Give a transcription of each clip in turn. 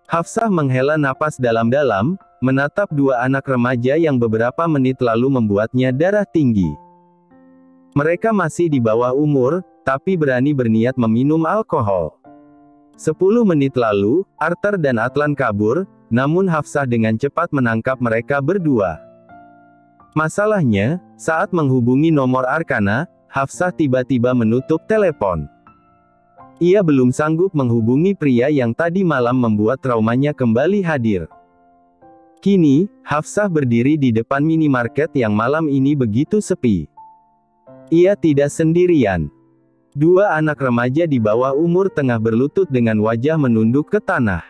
Hafsah menghela napas dalam-dalam, menatap dua anak remaja yang beberapa menit lalu membuatnya darah tinggi. Mereka masih di bawah umur, tapi berani berniat meminum alkohol. 10 menit lalu, Arthur dan Atlan kabur, namun Hafsah dengan cepat menangkap mereka berdua. Masalahnya, saat menghubungi nomor Arkana, Hafsah tiba-tiba menutup telepon. Ia belum sanggup menghubungi pria yang tadi malam membuat traumanya kembali hadir. Kini, Hafsah berdiri di depan minimarket yang malam ini begitu sepi. Ia tidak sendirian. Dua anak remaja di bawah umur tengah berlutut dengan wajah menunduk ke tanah.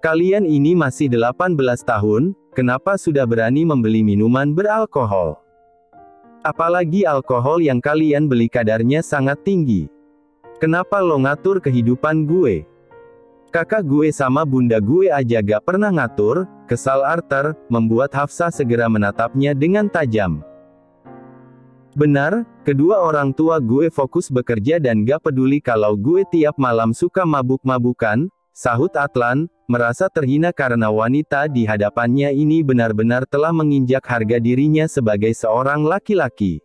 Kalian ini masih 18 tahun, kenapa sudah berani membeli minuman beralkohol? Apalagi alkohol yang kalian beli kadarnya sangat tinggi. Kenapa lo ngatur kehidupan gue? Kakak gue sama bunda gue aja gak pernah ngatur, kesal Arthur, membuat Hafsah segera menatapnya dengan tajam. Benar, kedua orang tua gue fokus bekerja dan gak peduli kalau gue tiap malam suka mabuk-mabukan, sahut Atlan, merasa terhina karena wanita di hadapannya ini benar-benar telah menginjak harga dirinya sebagai seorang laki-laki.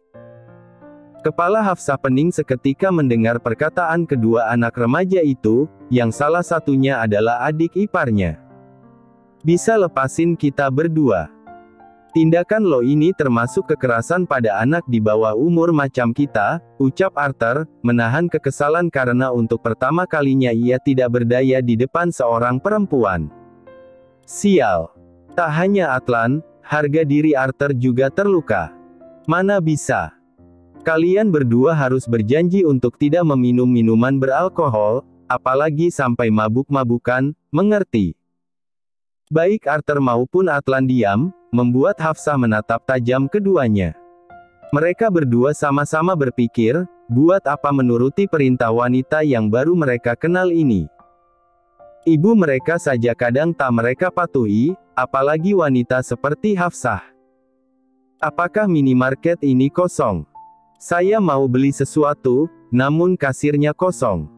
Kepala Hafsah pening seketika mendengar perkataan kedua anak remaja itu, yang salah satunya adalah adik iparnya. Bisa lepasin kita berdua. Tindakan lo ini termasuk kekerasan pada anak di bawah umur macam kita, ucap Arthur, menahan kekesalan karena untuk pertama kalinya ia tidak berdaya di depan seorang perempuan. Sial. Tak hanya Atlan, harga diri Arthur juga terluka. Mana bisa. Kalian berdua harus berjanji untuk tidak meminum minuman beralkohol, apalagi sampai mabuk-mabukan, mengerti? Baik Arthur maupun Atlan diam, membuat Hafsah menatap tajam keduanya. Mereka berdua sama-sama berpikir, buat apa menuruti perintah wanita yang baru mereka kenal ini. Ibu mereka saja kadang tak mereka patuhi, apalagi wanita seperti Hafsah. Apakah minimarket ini kosong? Saya mau beli sesuatu, namun kasirnya kosong.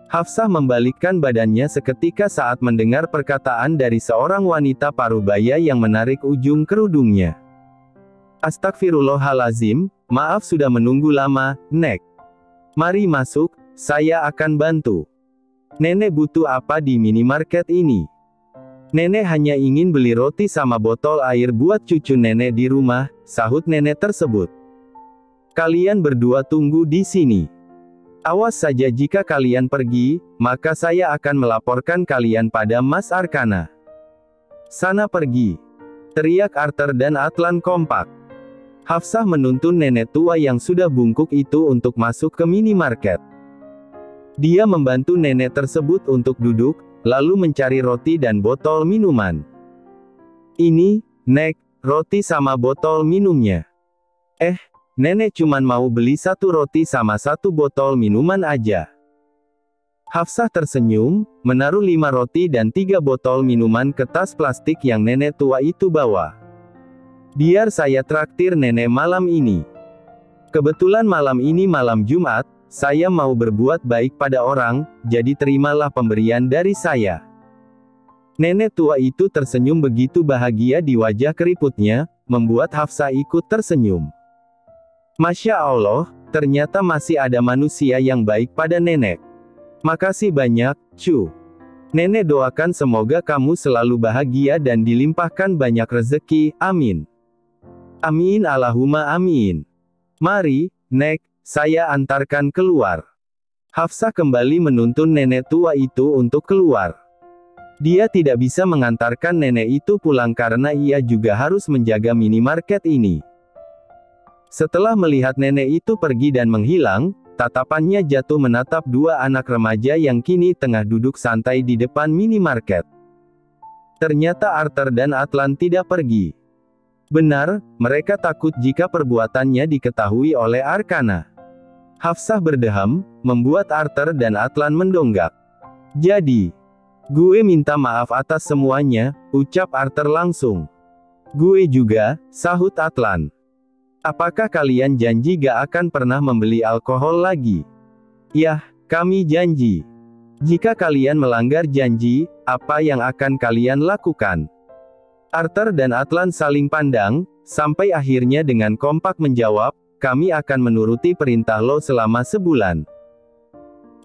Hafsah membalikkan badannya seketika saat mendengar perkataan dari seorang wanita parubaya yang menarik ujung kerudungnya. Astagfirullahalazim, maaf sudah menunggu lama, Nek. Mari masuk, saya akan bantu. Nenek butuh apa di minimarket ini? Nenek hanya ingin beli roti sama botol air buat cucu nenek di rumah, sahut nenek tersebut. Kalian berdua tunggu di sini. Awas saja jika kalian pergi, maka saya akan melaporkan kalian pada Mas Arkana. Sana pergi. Teriak Arthur dan Atlan kompak. Hafsah menuntun nenek tua yang sudah bungkuk itu untuk masuk ke minimarket. Dia membantu nenek tersebut untuk duduk, lalu mencari roti dan botol minuman. Ini, Nek, roti sama botol minumnya. Nenek cuman mau beli satu roti sama satu botol minuman aja. Hafsah tersenyum, menaruh 5 roti dan 3 botol minuman ke tas plastik yang nenek tua itu bawa. Biar saya traktir nenek malam ini. Kebetulan malam ini malam Jumat, saya mau berbuat baik pada orang, jadi terimalah pemberian dari saya. Nenek tua itu tersenyum begitu bahagia di wajah keriputnya, membuat Hafsah ikut tersenyum. Masya Allah, ternyata masih ada manusia yang baik pada nenek. Makasih banyak, cu. Nenek doakan semoga kamu selalu bahagia dan dilimpahkan banyak rezeki, amin. Amin Allahumma amin. Mari, Nek, saya antarkan keluar. Hafsah kembali menuntun nenek tua itu untuk keluar. Dia tidak bisa mengantarkan nenek itu pulang karena ia juga harus menjaga minimarket ini. Setelah melihat nenek itu pergi dan menghilang, tatapannya jatuh menatap dua anak remaja yang kini tengah duduk santai di depan minimarket. Ternyata Arthur dan Atlan tidak pergi. Benar, mereka takut jika perbuatannya diketahui oleh Arkana. Hafsah berdeham, membuat Arthur dan Atlan mendonggak. Jadi, gue minta maaf atas semuanya, ucap Arthur langsung. Gue juga, sahut Atlan. Apakah kalian janji gak akan pernah membeli alkohol lagi? Yah, kami janji. Jika kalian melanggar janji, apa yang akan kalian lakukan? Arthur dan Atlan saling pandang, sampai akhirnya dengan kompak menjawab, kami akan menuruti perintah lo selama sebulan.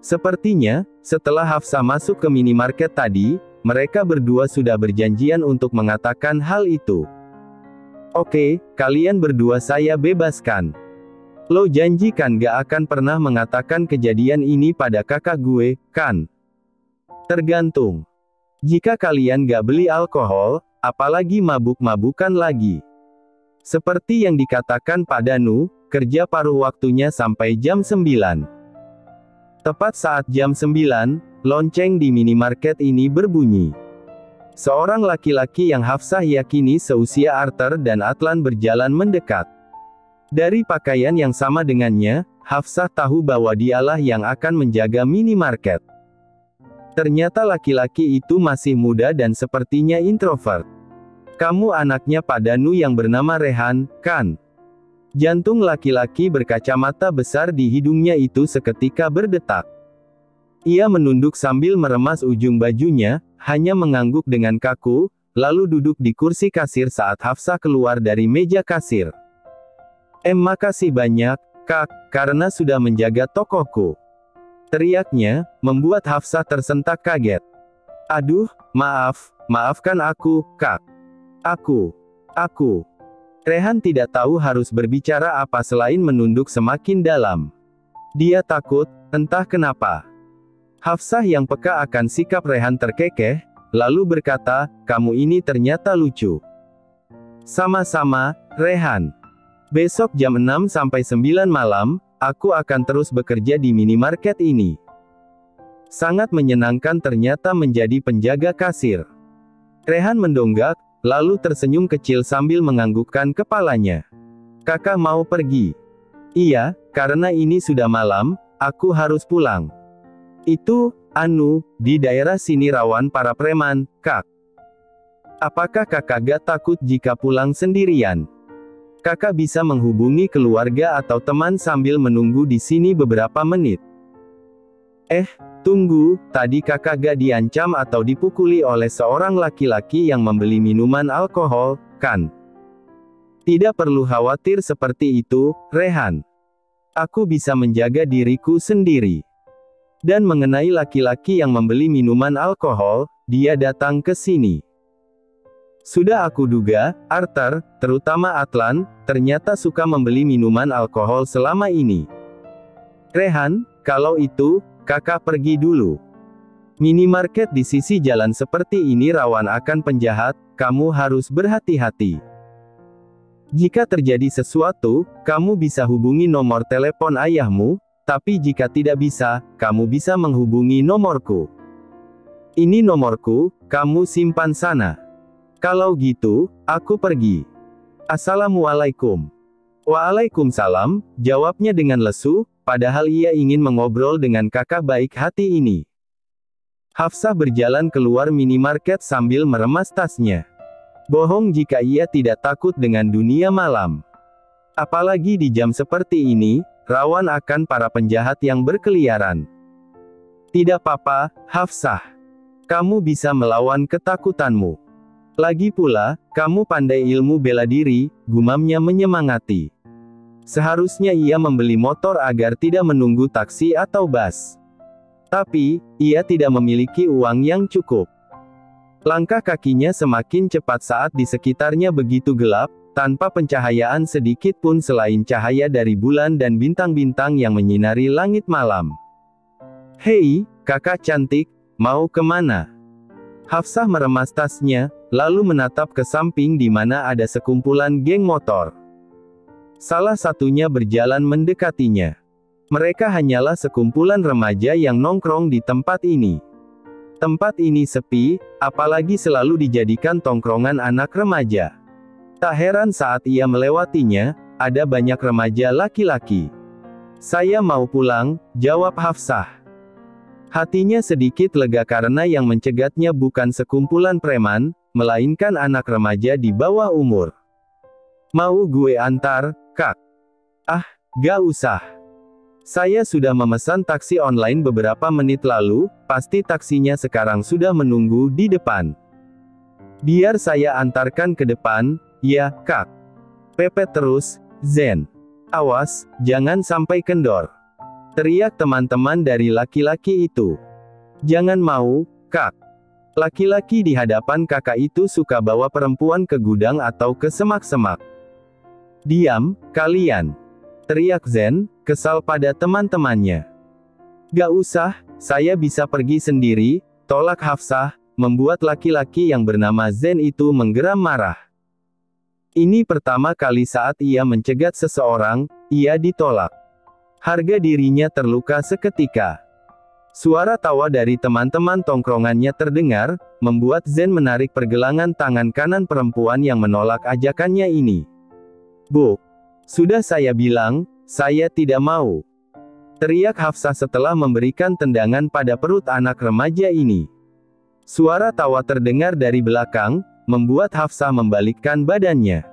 Sepertinya, setelah Hafsah masuk ke minimarket tadi, mereka berdua sudah berjanjian untuk mengatakan hal itu. Oke, kalian berdua saya bebaskan. Lo janji kan gak akan pernah mengatakan kejadian ini pada kakak gue, kan? Tergantung. Jika kalian gak beli alkohol, apalagi mabuk-mabukan lagi. Seperti yang dikatakan Pak Danu, kerja paruh waktunya sampai jam 9. Tepat saat jam 9, lonceng di minimarket ini berbunyi. Seorang laki-laki yang Hafsah yakini seusia Arthur dan Atlan berjalan mendekat. Dari pakaian yang sama dengannya, Hafsah tahu bahwa dialah yang akan menjaga minimarket. Ternyata laki-laki itu masih muda dan sepertinya introvert. Kamu anaknya Pak Danu yang bernama Rehan, kan? Jantung laki-laki berkacamata besar di hidungnya itu seketika berdetak. Ia menunduk sambil meremas ujung bajunya, hanya mengangguk dengan kaku, lalu duduk di kursi kasir saat Hafsah keluar dari meja kasir. Makasih banyak, Kak, karena sudah menjaga tokoku. Teriaknya, membuat Hafsah tersentak kaget. Aduh, maafkan aku, Kak. Aku. Rehan tidak tahu harus berbicara apa selain menunduk semakin dalam. Dia takut, entah kenapa. Hafsah yang peka akan sikap Rehan terkekeh, lalu berkata, kamu ini ternyata lucu. Sama-sama, Rehan. Besok jam 6 sampai 9 malam, aku akan terus bekerja di minimarket ini. Sangat menyenangkan ternyata menjadi penjaga kasir. Rehan mendonggak, lalu tersenyum kecil sambil menganggukkan kepalanya. Kakak mau pergi? Iya, karena ini sudah malam, aku harus pulang. Itu, di daerah sini rawan para preman, Kak. Apakah kakak gak takut jika pulang sendirian? Kakak bisa menghubungi keluarga atau teman sambil menunggu di sini beberapa menit. Tunggu, tadi kakak gak diancam atau dipukuli oleh seorang laki-laki yang membeli minuman alkohol, kan? Tidak perlu khawatir seperti itu, Rehan. Aku bisa menjaga diriku sendiri. Dan mengenai laki-laki yang membeli minuman alkohol, dia datang ke sini. Sudah aku duga, Arthur, terutama Atlan, ternyata suka membeli minuman alkohol selama ini. Rehan, kalau itu, kakak pergi dulu. Minimarket di sisi jalan seperti ini rawan akan penjahat, kamu harus berhati-hati. Jika terjadi sesuatu, kamu bisa hubungi nomor telepon ayahmu, tapi jika tidak bisa, kamu bisa menghubungi nomorku. Ini nomorku, kamu simpan sana. Kalau gitu, aku pergi. Assalamualaikum. Waalaikumsalam, jawabnya dengan lesu, padahal ia ingin mengobrol dengan kakak baik hati ini. Hafsah berjalan keluar minimarket sambil meremas tasnya. Bohong jika ia tidak takut dengan dunia malam. Apalagi di jam seperti ini, rawan akan para penjahat yang berkeliaran. Tidak apa-apa, Hafsah. Kamu bisa melawan ketakutanmu. Lagi pula, kamu pandai ilmu bela diri, gumamnya menyemangati. Seharusnya ia membeli motor agar tidak menunggu taksi atau bus. Tapi, ia tidak memiliki uang yang cukup. Langkah kakinya semakin cepat saat di sekitarnya begitu gelap, tanpa pencahayaan sedikit pun selain cahaya dari bulan dan bintang-bintang yang menyinari langit malam. Hei, kakak cantik, mau kemana? Hafsah meremas tasnya, lalu menatap ke samping di mana ada sekumpulan geng motor. Salah satunya berjalan mendekatinya. Mereka hanyalah sekumpulan remaja yang nongkrong di tempat ini. Tempat ini sepi, apalagi selalu dijadikan tongkrongan anak remaja. Tak heran saat ia melewatinya, ada banyak remaja laki-laki. Saya mau pulang, jawab Hafsah. Hatinya sedikit lega karena yang mencegatnya bukan sekumpulan preman, melainkan anak remaja di bawah umur. Mau gue antar, Kak? Ah, gak usah. Saya sudah memesan taksi online beberapa menit lalu, pasti taksinya sekarang sudah menunggu di depan. Biar saya antarkan ke depan, ya, Kak. Pepet terus, Zen. Awas, jangan sampai kendor. Teriak teman-teman dari laki-laki itu. Jangan mau, Kak. Laki-laki di hadapan kakak itu suka bawa perempuan ke gudang atau ke semak-semak. Diam, kalian. Teriak Zen, kesal pada teman-temannya. Gak usah, saya bisa pergi sendiri, tolak Hafsah, membuat laki-laki yang bernama Zen itu menggeram marah. Ini pertama kali saat ia mencegat seseorang, ia ditolak. Harga dirinya terluka seketika. Suara tawa dari teman-teman tongkrongannya terdengar, membuat Zen menarik pergelangan tangan kanan perempuan yang menolak ajakannya ini. Bu, sudah saya bilang, saya tidak mau. Teriak Hafsah setelah memberikan tendangan pada perut anak remaja ini. Suara tawa terdengar dari belakang, membuat Hafsah membalikkan badannya.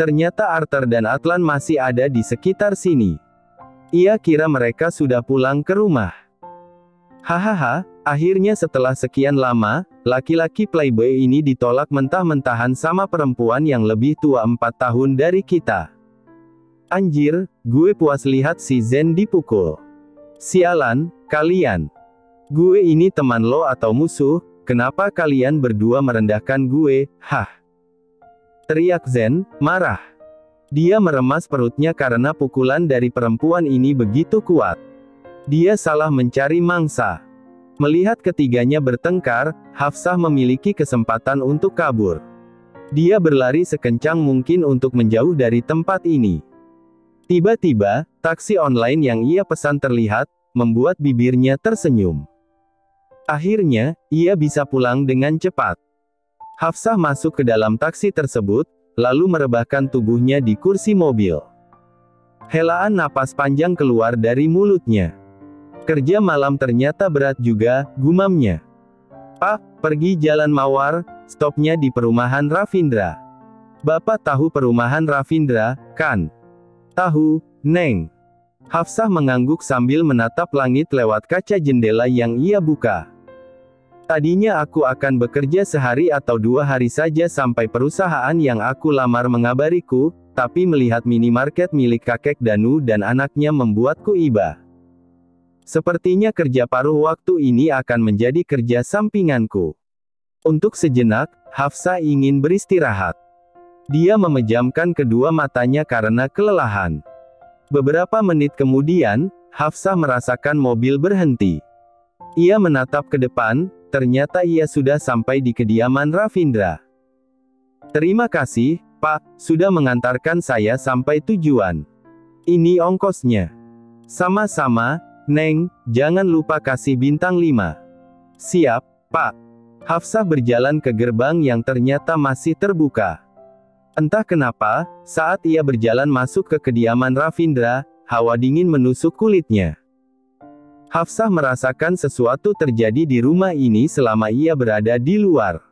Ternyata Arthur dan Atlan masih ada di sekitar sini. Ia kira mereka sudah pulang ke rumah. Hahaha, akhirnya setelah sekian lama, laki-laki playboy ini ditolak mentah-mentahan sama perempuan yang lebih tua 4 tahun dari kita. Anjir, gue puas lihat si Zen dipukul. Sialan, kalian. Gue ini teman lo atau musuh, kenapa kalian berdua merendahkan gue, hah? Teriak Zen, marah. Dia meremas perutnya karena pukulan dari perempuan ini begitu kuat. Dia salah mencari mangsa. Melihat ketiganya bertengkar, Hafsah memiliki kesempatan untuk kabur. Dia berlari sekencang mungkin untuk menjauh dari tempat ini. Tiba-tiba, taksi online yang ia pesan terlihat, membuat bibirnya tersenyum. Akhirnya, ia bisa pulang dengan cepat. Hafsah masuk ke dalam taksi tersebut, lalu merebahkan tubuhnya di kursi mobil. Helaan napas panjang keluar dari mulutnya. Kerja malam ternyata berat juga, gumamnya. Pak, pergi Jalan Mawar, stopnya di perumahan Ravindra. Bapak tahu perumahan Ravindra, kan? Tahu, Neng. Hafsah mengangguk sambil menatap langit lewat kaca jendela yang ia buka. Tadinya aku akan bekerja sehari atau 2 hari saja sampai perusahaan yang aku lamar mengabariku, tapi melihat minimarket milik kakek Danu dan anaknya membuatku iba. Sepertinya kerja paruh waktu ini akan menjadi kerja sampinganku. Untuk sejenak, Hafsah ingin beristirahat. Dia memejamkan kedua matanya karena kelelahan. Beberapa menit kemudian, Hafsah merasakan mobil berhenti. Ia menatap ke depan, ternyata ia sudah sampai di kediaman Ravindra. Terima kasih, Pak, sudah mengantarkan saya sampai tujuan. Ini ongkosnya. Sama-sama, Neng, jangan lupa kasih bintang 5. Siap, Pak. Hafsah berjalan ke gerbang yang ternyata masih terbuka. Entah kenapa, saat ia berjalan masuk ke kediaman Ravindra, hawa dingin menusuk kulitnya. Hafsah merasakan sesuatu terjadi di rumah ini selama ia berada di luar.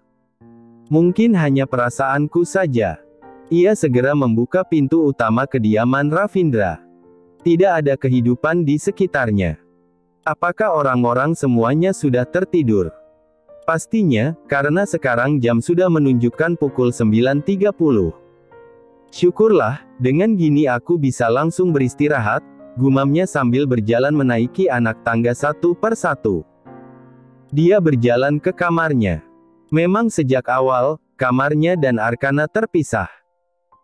Mungkin hanya perasaanku saja. Ia segera membuka pintu utama kediaman Ravindra. Tidak ada kehidupan di sekitarnya. Apakah orang-orang semuanya sudah tertidur? Pastinya, karena sekarang jam sudah menunjukkan pukul 9.30. Syukurlah, dengan gini aku bisa langsung beristirahat, gumamnya sambil berjalan menaiki anak tangga satu per satu. Dia berjalan ke kamarnya. Memang sejak awal, kamarnya dan Arkana terpisah.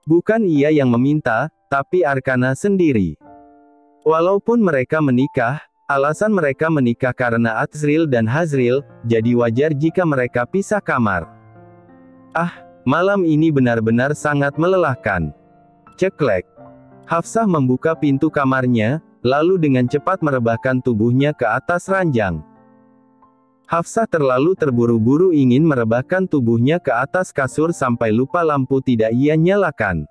Bukan ia yang meminta, tapi Arkana sendiri. Walaupun mereka menikah, alasan mereka menikah karena Azril dan Hazril, jadi wajar jika mereka pisah kamar. Ah, malam ini benar-benar sangat melelahkan. Ceklek. Hafsah membuka pintu kamarnya, lalu dengan cepat merebahkan tubuhnya ke atas ranjang. Hafsah terlalu terburu-buru ingin merebahkan tubuhnya ke atas kasur sampai lupa lampu tidak ia nyalakan.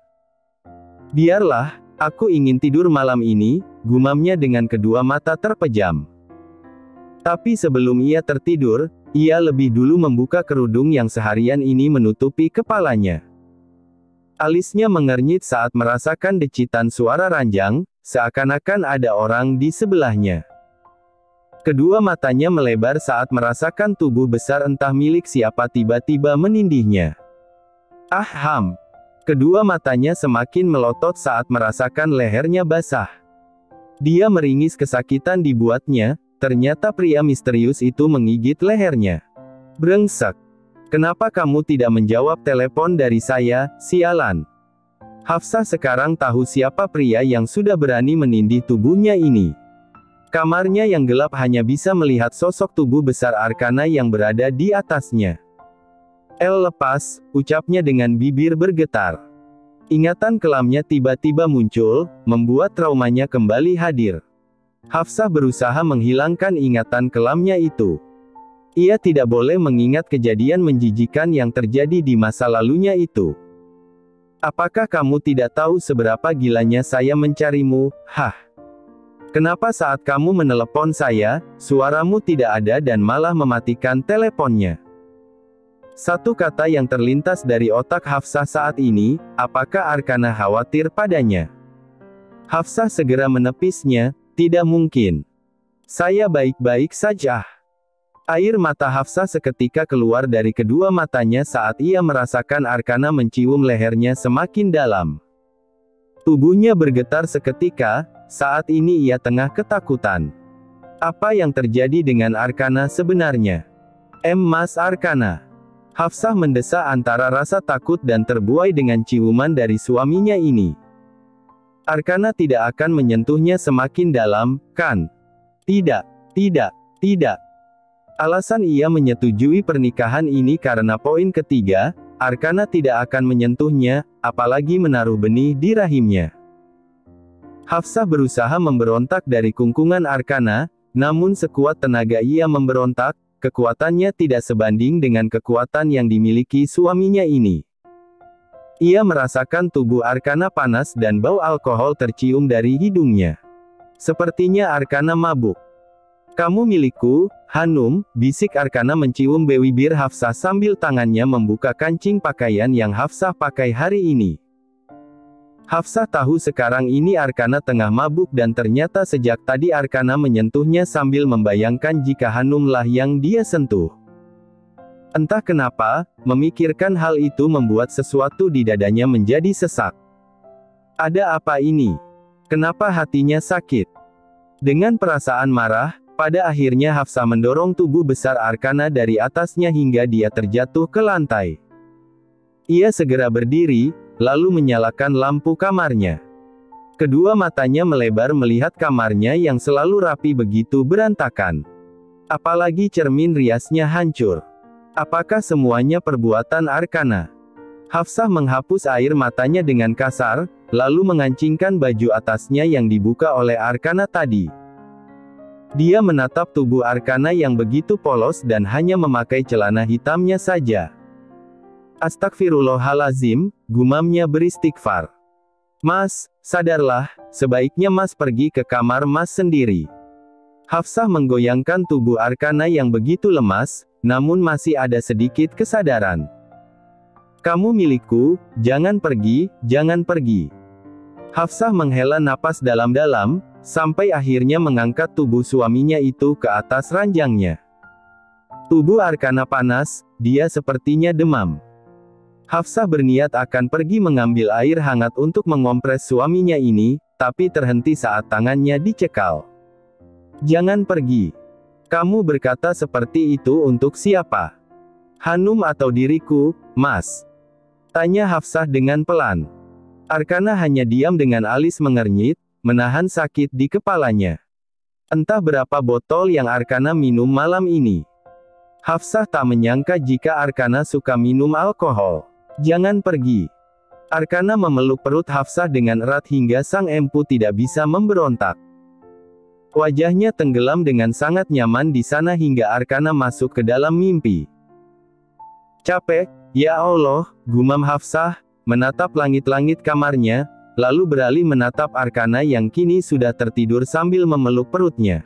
Biarlah, aku ingin tidur malam ini, gumamnya dengan kedua mata terpejam. Tapi sebelum ia tertidur, ia lebih dulu membuka kerudung yang seharian ini menutupi kepalanya. Alisnya mengernyit saat merasakan decitan suara ranjang, seakan-akan ada orang di sebelahnya. Kedua matanya melebar saat merasakan tubuh besar entah milik siapa tiba-tiba menindihnya. Aham! Kedua matanya semakin melotot saat merasakan lehernya basah. Dia meringis kesakitan dibuatnya, ternyata pria misterius itu menggigit lehernya. Brengsek! Kenapa kamu tidak menjawab telepon dari saya, sialan? Hafsah sekarang tahu siapa pria yang sudah berani menindih tubuhnya ini. Kamarnya yang gelap hanya bisa melihat sosok tubuh besar Arkana yang berada di atasnya. Lepas, ucapnya dengan bibir bergetar. Ingatan kelamnya tiba-tiba muncul, membuat traumanya kembali hadir. Hafsah berusaha menghilangkan ingatan kelamnya itu. Ia tidak boleh mengingat kejadian menjijikan yang terjadi di masa lalunya itu. Apakah kamu tidak tahu seberapa gilanya saya mencarimu? Hah? Kenapa saat kamu menelepon saya, suaramu tidak ada dan malah mematikan teleponnya? Satu kata yang terlintas dari otak Hafsah saat ini, apakah Arkana khawatir padanya? Hafsah segera menepisnya, tidak mungkin. Saya baik-baik saja. Air mata Hafsah seketika keluar dari kedua matanya saat ia merasakan Arkana mencium lehernya semakin dalam. Tubuhnya bergetar seketika, saat ini ia tengah ketakutan. Apa yang terjadi dengan Arkana sebenarnya? Mas Arkana. Hafsah mendesah antara rasa takut dan terbuai dengan ciuman dari suaminya ini. Arkana tidak akan menyentuhnya semakin dalam, kan? Tidak, tidak, tidak. Alasan ia menyetujui pernikahan ini karena poin ketiga, Arkana tidak akan menyentuhnya, apalagi menaruh benih di rahimnya. Hafsah berusaha memberontak dari kungkungan Arkana, namun sekuat tenaga ia memberontak, kekuatannya tidak sebanding dengan kekuatan yang dimiliki suaminya ini. Ia merasakan tubuh Arkana panas dan bau alkohol tercium dari hidungnya. Sepertinya Arkana mabuk. Kamu milikku, Hanum, bisik Arkana mencium bibir Hafsah sambil tangannya membuka kancing pakaian yang Hafsah pakai hari ini. Hafsah tahu sekarang ini Arkana tengah mabuk dan ternyata sejak tadi Arkana menyentuhnya sambil membayangkan jika Hanumlah yang dia sentuh. Entah kenapa, memikirkan hal itu membuat sesuatu di dadanya menjadi sesak. Ada apa ini? Kenapa hatinya sakit? Dengan perasaan marah, pada akhirnya Hafsah mendorong tubuh besar Arkana dari atasnya hingga dia terjatuh ke lantai. Ia segera berdiri, lalu menyalakan lampu kamarnya. Kedua matanya melebar melihat kamarnya yang selalu rapi begitu berantakan. Apalagi cermin riasnya hancur. Apakah semuanya perbuatan Arkana? Hafsah menghapus air matanya dengan kasar, lalu mengancingkan baju atasnya yang dibuka oleh Arkana tadi. Dia menatap tubuh Arkana yang begitu polos dan hanya memakai celana hitamnya saja. Astagfirullahalazim, gumamnya beristighfar. Mas, sadarlah, sebaiknya Mas pergi ke kamar Mas sendiri. Hafsah menggoyangkan tubuh Arkana yang begitu lemas, namun masih ada sedikit kesadaran. Kamu milikku, jangan pergi, jangan pergi. Hafsah menghela napas dalam-dalam, sampai akhirnya mengangkat tubuh suaminya itu ke atas ranjangnya. Tubuh Arkana panas, dia sepertinya demam. Hafsah berniat akan pergi mengambil air hangat untuk mengompres suaminya ini, tapi terhenti saat tangannya dicekal. Jangan pergi. Kamu berkata seperti itu untuk siapa? Hanum atau diriku, Mas? Tanya Hafsah dengan pelan. Arkana hanya diam dengan alis mengernyit, menahan sakit di kepalanya. Entah berapa botol yang Arkana minum malam ini. Hafsah tak menyangka jika Arkana suka minum alkohol. Jangan pergi. Arkana memeluk perut Hafsah dengan erat hingga sang empu tidak bisa memberontak. Wajahnya tenggelam dengan sangat nyaman di sana hingga Arkana masuk ke dalam mimpi. Capek, ya Allah, gumam Hafsah, menatap langit-langit kamarnya, lalu beralih menatap Arkana yang kini sudah tertidur sambil memeluk perutnya.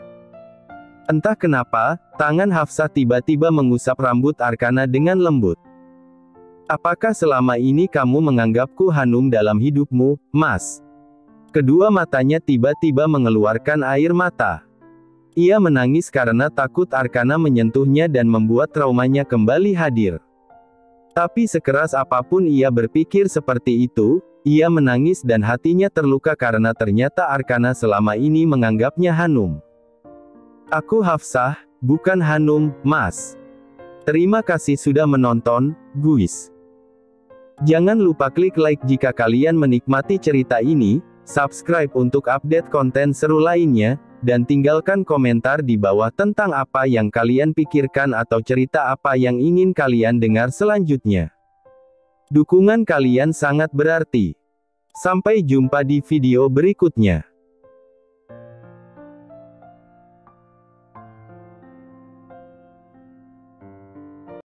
Entah kenapa, tangan Hafsah tiba-tiba mengusap rambut Arkana dengan lembut. Apakah selama ini kamu menganggapku Hanum dalam hidupmu, Mas? Kedua matanya tiba-tiba mengeluarkan air mata. Ia menangis karena takut Arkana menyentuhnya dan membuat traumanya kembali hadir. Tapi sekeras apapun ia berpikir seperti itu, ia menangis dan hatinya terluka karena ternyata Arkana selama ini menganggapnya Hanum. Aku Hafsah, bukan Hanum, Mas. Terima kasih sudah menonton, guys. Jangan lupa klik like jika kalian menikmati cerita ini, subscribe untuk update konten seru lainnya, dan tinggalkan komentar di bawah tentang apa yang kalian pikirkan atau cerita apa yang ingin kalian dengar selanjutnya. Dukungan kalian sangat berarti. Sampai jumpa di video berikutnya.